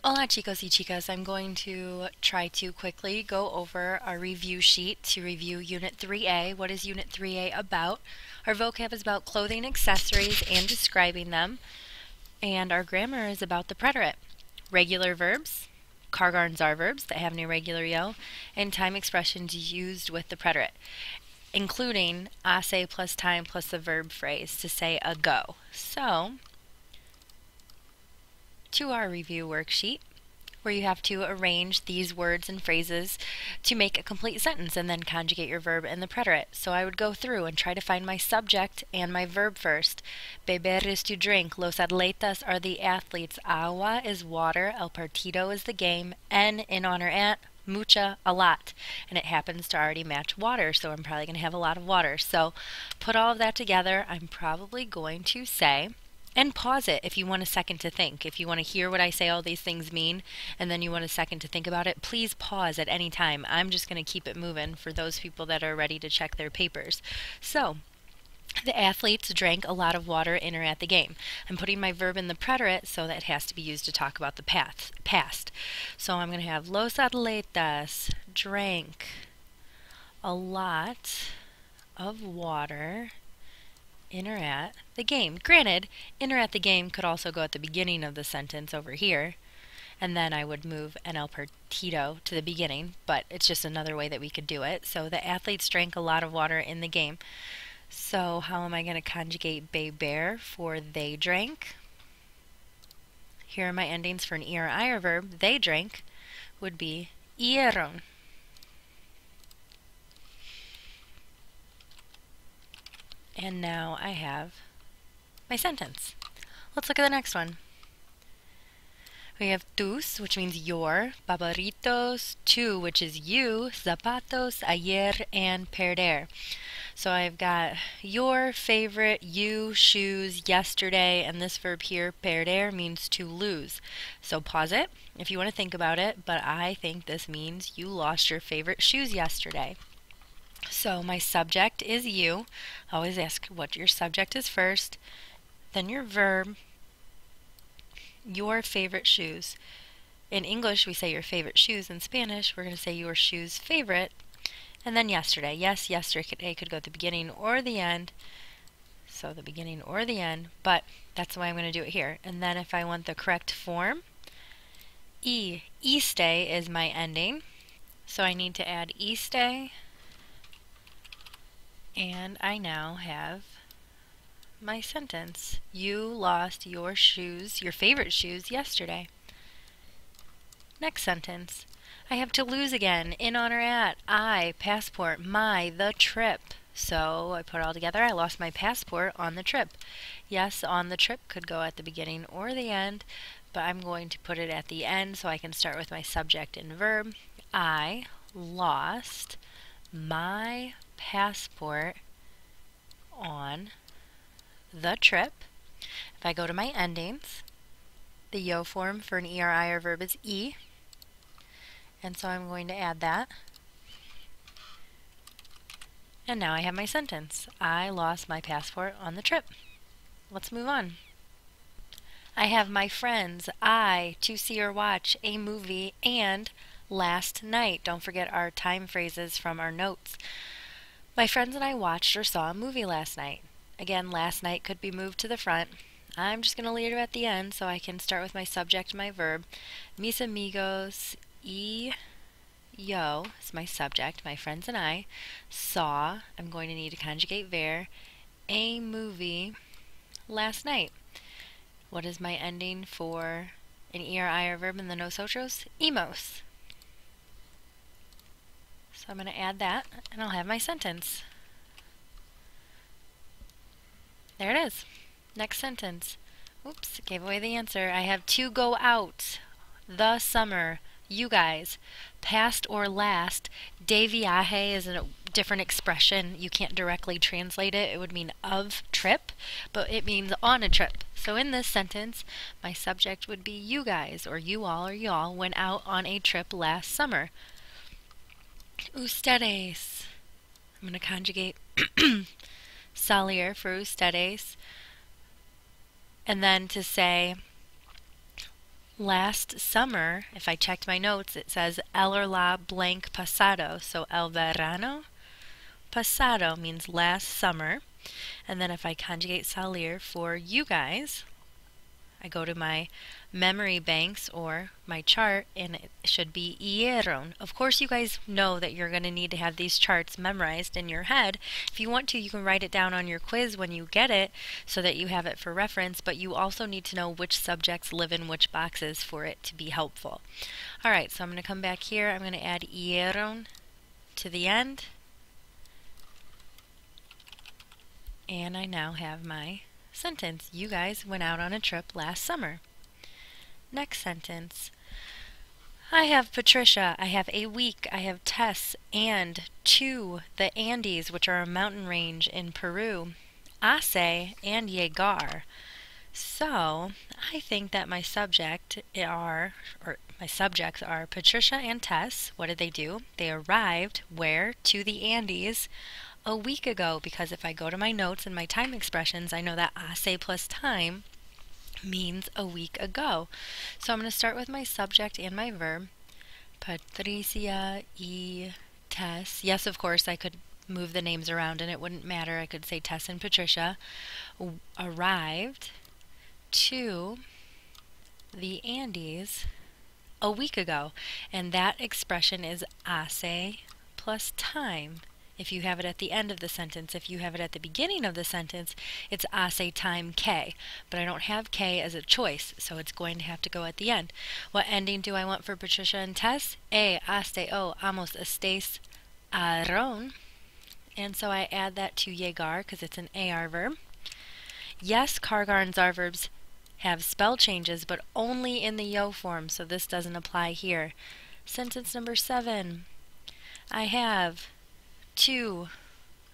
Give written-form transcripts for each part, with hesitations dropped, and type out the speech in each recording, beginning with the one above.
Hola chicos y chicas, I'm going to try to quickly go over our review sheet to review Unit 3A. What is Unit 3A about? Our vocab is about clothing accessories and describing them, and our grammar is about the preterite. Regular verbs, Kargarns are verbs that have an irregular yo, and time expressions used with the preterite, including ase plus time plus the verb phrase to say ago. So, to our review worksheet, where you have to arrange these words and phrases to make a complete sentence and then conjugate your verb and the preterite. So I would go through and try to find my subject and my verb first. Beber is to drink. Los atletas are the athletes. Agua is water. El partido is the game. En, in honor at. Mucha, a lot. And it happens to already match water, so I'm probably going to have a lot of water. So put all of that together. I'm probably going to say, and pause it if you want a second to think. If you want to hear what I say all these things mean and then you want a second to think about it, please pause at any time. I'm just going to keep it moving for those people that are ready to check their papers. So, the athletes drank a lot of water in or at the game. I'm putting my verb in the preterite, so that it has to be used to talk about the past. So I'm going to have los atletas drank a lot of water in or at the game. Granted, in or at the game could also go at the beginning of the sentence over here, and then I would move en el partido to the beginning, but it's just another way that we could do it. So the athletes drank a lot of water in the game. So how am I going to conjugate beber for they drank? Here are my endings for an er, ir verb. They drank would be ieron. And now I have my sentence. Let's look at the next one. We have tus, which means your, babaritos, tu, which is you, zapatos, ayer, and perder. So I've got your favorite, you, shoes, yesterday, and this verb here, perder, means to lose. So pause it if you want to think about it, but I think this means you lost your favorite shoes yesterday. So my subject is you. Always ask what your subject is first, then your verb, your favorite shoes. In English, we say your favorite shoes. In Spanish, we're going to say your shoes favorite, and then yesterday. Yes, yesterday could go at the beginning or the end, so the beginning or the end, but that's the way I'm going to do it here. And then if I want the correct form, iste is my ending, so I need to add iste. And I now have my sentence. You lost your shoes, your favorite shoes, yesterday. Next sentence. I have to lose again. In, honor at. I, passport. My, the trip. So I put it all together. I lost my passport on the trip. Yes, on the trip could go at the beginning or the end, but I'm going to put it at the end so I can start with my subject and verb. I lost my passport on the trip. If I go to my endings, the yo form for an er, ir verb is e, and so I'm going to add that. And now I have my sentence. I lost my passport on the trip. Let's move on. I have my friends, I, to see or watch a movie, and last night. Don't forget our time phrases from our notes. My friends and I watched or saw a movie last night. Again, last night could be moved to the front. I'm just going to leave it at the end so I can start with my subject and my verb. Mis amigos y yo is my subject. My friends and I saw, I'm going to need to conjugate ver, a movie last night. What is my ending for an er, ir verb in the nosotros? Imos. So I'm going to add that, and I'll have my sentence. There it is. Next sentence. Oops, gave away the answer. I have to go out. The summer. You guys. Past or last. De viaje is a different expression. You can't directly translate it. It would mean of trip, but it means on a trip. So in this sentence, my subject would be you guys, or you all, or y'all went out on a trip last summer. Ustedes. I'm going to conjugate salir for ustedes. And then to say Last summer, if I checked my notes, it says el la blank pasado. So el verano pasado means last summer. And then if I conjugate salir for you guys, I go to my memory banks or my chart, and it should be hierron. Of course, you guys know that you're going to need to have these charts memorized in your head. If you want to, you can write it down on your quiz when you get it so that you have it for reference, but you also need to know which subjects live in which boxes for it to be helpful. Alright, so I'm going to come back here. I'm going to add hierron to the end. And I now have my sentence. You guys went out on a trip last summer. Next sentence. I have Patricia, I have a week, I have Tess, and to the Andes, which are a mountain range in Peru, Ace and Llegar. So, I think that my subjects are Patricia and Tess. What did they do? They arrived where? To the Andes a week ago, because if I go to my notes and my time expressions, I know that hace plus time means a week ago. So I'm going to start with my subject and my verb. Patricia y Tess. Yes, of course, I could move the names around and it wouldn't matter. I could say Tess and Patricia arrived to the Andes a week ago. And that expression is hace plus time. If you have it at the end of the sentence. If you have it at the beginning of the sentence, it's hace time que. But I don't have que as a choice, so it's going to have to go at the end. What ending do I want for Patricia and Tess? Haste o amos estés aron. And so I add that to llegar because it's an AR verb. Yes, cargar and zar verbs have spell changes, but only in the yo form, so this doesn't apply here. Sentence number 7. I have to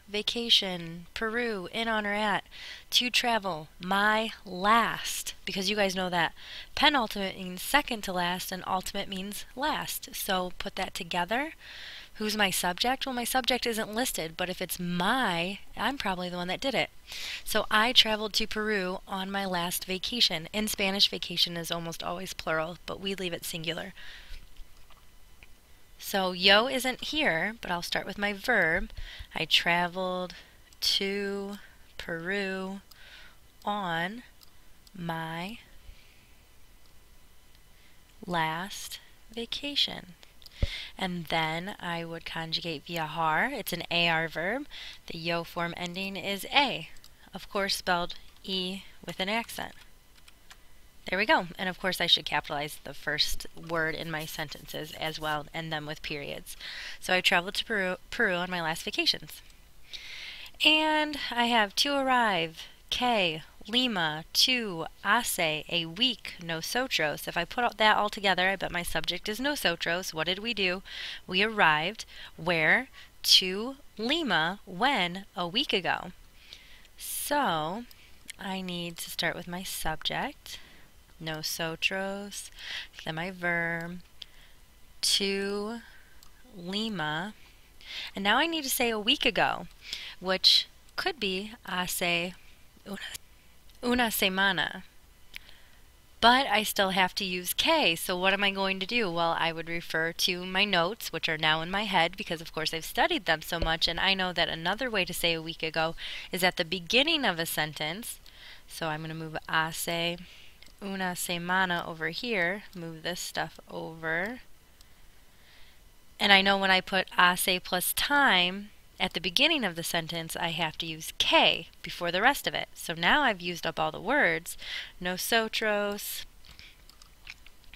vacation, Peru, in, on, or at, to travel, my last, because you guys know that penultimate means second to last and ultimate means last. So put that together. Who's my subject? Well, my subject isn't listed, but if it's my, I'm probably the one that did it. So I traveled to Peru on my last vacation. In Spanish, vacation is almost always plural, but we leave it singular. So yo isn't here, but I'll start with my verb. I traveled to Peru on my last vacation. And then I would conjugate viajar. It's an AR verb. The yo form ending is A. Of course, spelled E with an accent. There we go. And of course I should capitalize the first word in my sentences as well, and them with periods. So I traveled to Peru on my last vacations. And I have to arrive, que, Lima, to, hace, a week, nosotros. If I put that all together, I bet my subject is nosotros. What did we do? We arrived where? To Lima, when? A week ago. So I need to start with my subject. Nosotros, then my verb, to Lima, and now I need to say a week ago, which could be hace una semana, but I still have to use que, so what am I going to do? Well, I would refer to my notes, which are now in my head, because of course I've studied them so much, and I know that another way to say a week ago is at the beginning of a sentence, so I'm going to move hace una semana over here, move this stuff over. And I know when I put hace plus time at the beginning of the sentence, I have to use que before the rest of it. So now I've used up all the words. Nosotros.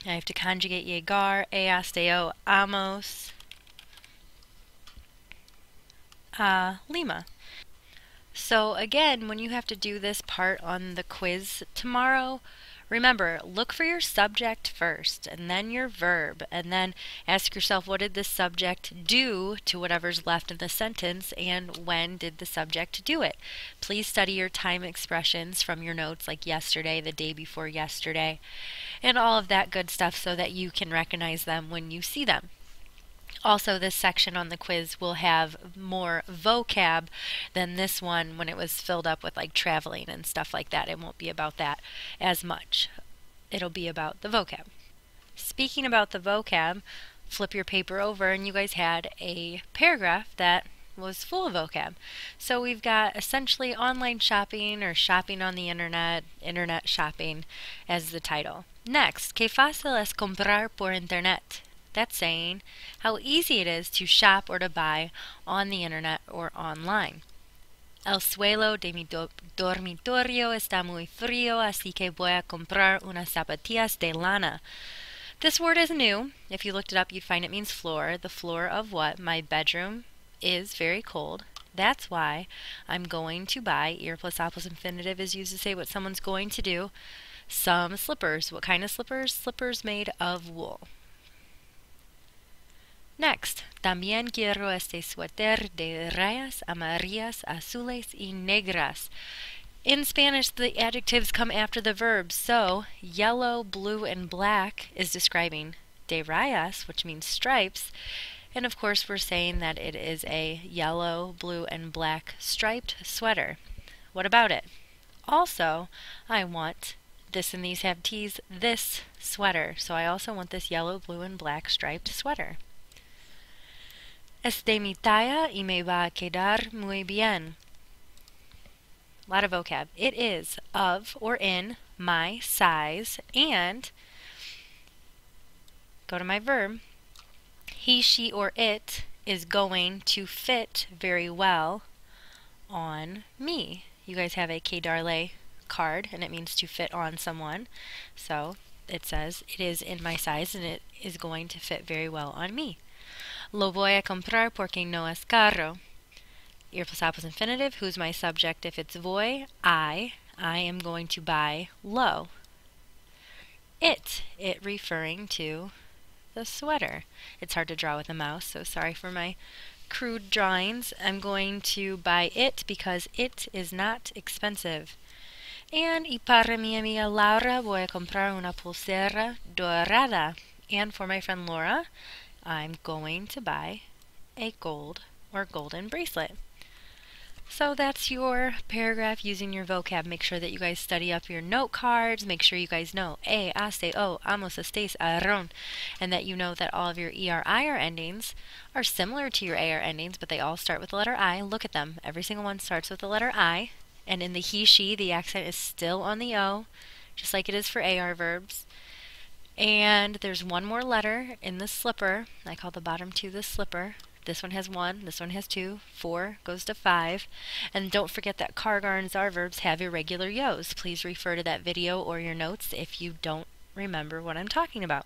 I have to conjugate llegar, hasteo, amos, Lima. So again, when you have to do this part on the quiz tomorrow, remember, look for your subject first, and then your verb, and then ask yourself, what did the subject do to whatever's left in the sentence, and when did the subject do it? Please study your time expressions from your notes, like yesterday, the day before yesterday, and all of that good stuff so that you can recognize them when you see them. Also, this section on the quiz will have more vocab than this one when it was filled up with like traveling and stuff like that. It won't be about that as much. it'll be about the vocab. Speaking about the vocab, flip your paper over and you guys had a paragraph that was full of vocab. So we've got essentially online shopping or shopping on the internet shopping as the title. Next, que fácil es comprar por internet. That's saying how easy it is to shop or to buy on the internet or online. El suelo de mi dormitorio está muy frío, así que voy a comprar unas zapatillas de lana. This word is new. If you looked it up, you'd find it means floor. The floor of what? My bedroom is very cold. That's why I'm going to buy, ir plus a plus infinitive is used to say what someone's going to do, some slippers. What kind of slippers? Slippers made of wool. Next, también quiero este suéter de rayas amarillas, azules y negras. In Spanish, the adjectives come after the verbs, so yellow, blue, and black is describing de rayas, which means stripes, and of course we're saying that it is a yellow, blue, and black striped sweater. What about it? Also, I want, this and these have T's, this sweater, so I also want this yellow, blue, and black striped sweater. Es de mi talla y me va a quedar muy bien. A lot of vocab. It is of or in my size, and go to my verb. He, she, or it is going to fit very well on me. You guys have a quedarle card, and it means to fit on someone. So it says it is in my size, and it is going to fit very well on me. Lo voy a comprar porque no es caro. Ir plus a plus infinitive. Who's my subject if it's voy? I am going to buy lo. It referring to the sweater. It's hard to draw with a mouse, so sorry for my crude drawings. I'm going to buy it because it is not expensive. And y para mi amiga Laura voy a comprar una pulsera dorada. And for my friend Laura, I'm going to buy a gold or golden bracelet. So that's your paragraph using your vocab. Make sure that you guys study up your note cards. Make sure you guys know hace, amos, estés, aron, and that you know that all of your er endings are similar to your ar endings, but they all start with the letter I. Look at them. Every single one starts with the letter I, and in the he, she, the accent is still on the o, just like it is for ar verbs. And there's one more letter in the slipper. I call the bottom two the slipper. This one has 1, this one has 2, 4 goes to 5. And don't forget that car, gar, and zar verbs have irregular yos. Please refer to that video or your notes if you don't remember what I'm talking about.